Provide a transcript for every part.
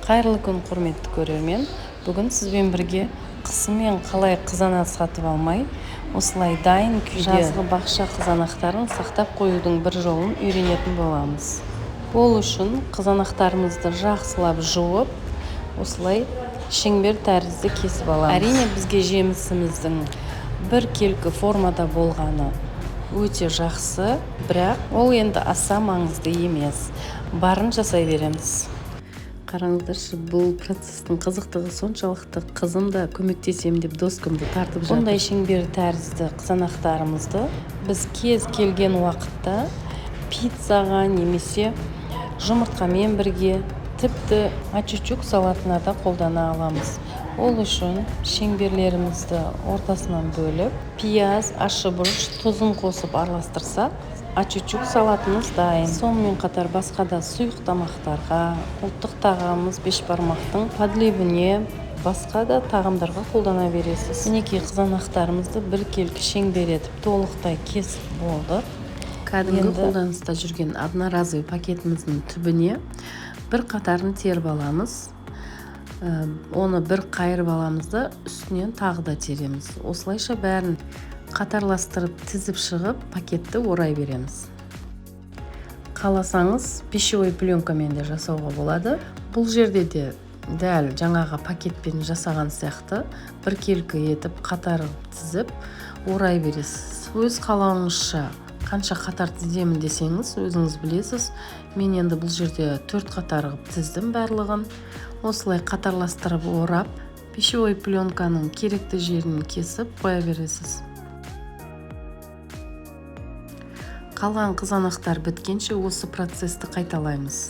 Қайырлы күн, құрметті көрермен. Бүгін сізбен бірге қысымен қалай қызанақ сатып алмай, осылай дайын күйде жазғы бақша қызанақтарын сақтап қоюдың бір жолын үйренетін боламыз. Ол үшін қызанақтарымызды жақсылап жуып, осылай шеңбер тәрізді кесіп аламыз. Әрине бізге жемісіміздің бір келкі формада болғаны өте жақсы, бірақ ол енді аса маңызды емес. Барын жасай береміз. Қараңыздаршы, бұл процестің қызықтығы соншалықты, қызым да көмектесем деп дос күнді тартып жатыр. Бұндай шеңбер тәрізді қызанақтарымызды біз кез келген уақытта пиццаға немесе жұмыртқамен бірге, тіпті ачучук салатына да қолдана аламыз. Ол үшін шеңберлерімізді ортасынан бөліп, пияз, ащы бұрыш, тұзын қосып араластырсақ, ачучук салатымыз дайын. Сонымен қатар басқа да сұйық тамақтарға, ұлттық тағамымыз бешбармақтың подливіне, басқа да тағамдарға қолдана бересіз. Мінекей қызанақтарымызды бір келкі шеңбер етіп толықтай кесіп болды. Кәдімгі қолданыста жүрген одноразовый пакетіміздің түбіне бір қатарын теріп аламыз. Оны бір қайырып аламыз да үстінен тағы да тереміз. Осылайша бәрін қатарластырып тізіп шығып, пакетті орай береміз. Қаласаңыз, пищевой пленкамен де жасауға болады. Бұл жерде де дәл жаңағы пакетпен жасаған сияқты бір келкі етіп қатар тізіп орай бересіз. Өз қалауыңызша қанша қатар тіземін десеңіз, өзіңіз білесіз. Мен енді бұл жерде 4 қатар қылып тіздім барлығын. Осылай қатарластырып орап, пищевой пленканың керекті жерін кесіп қоя бересіз. Қалған қызанақтар біткенше осы процесті қайталаймыз.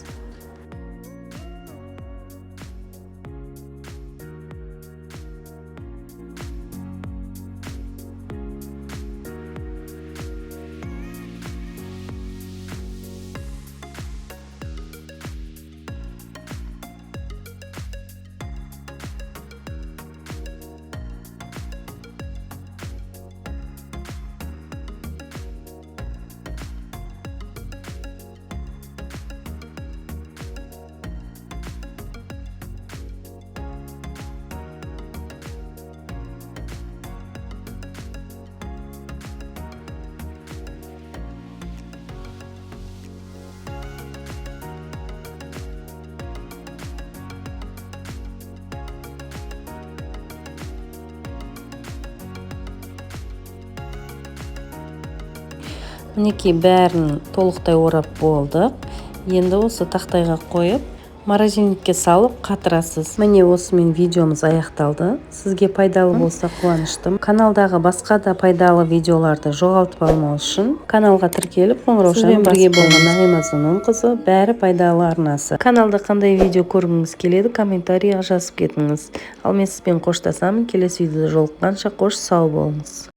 Мінекей бәрін толықтай орап болдық. Енді осы тақтайға қойып, морозильникке салып қатырасыз. Міне осымен видеомыз аяқталды. Сізге пайдалы болса қуаныштым. Каналдағы басқа да пайдалы видеоларды жоғалтып алмау үшін каналға тіркеліп, қоңыраушаны бірге болған Нағима Зұнунқызы, бәрі пайдалы арнасы. Каналда қандай видео көргіңіз келеді, комментарийға жазып кетіңіз. Ал мен сізбен қоштасамын. Келесі видеода жолыққанша қош сау болыңыз.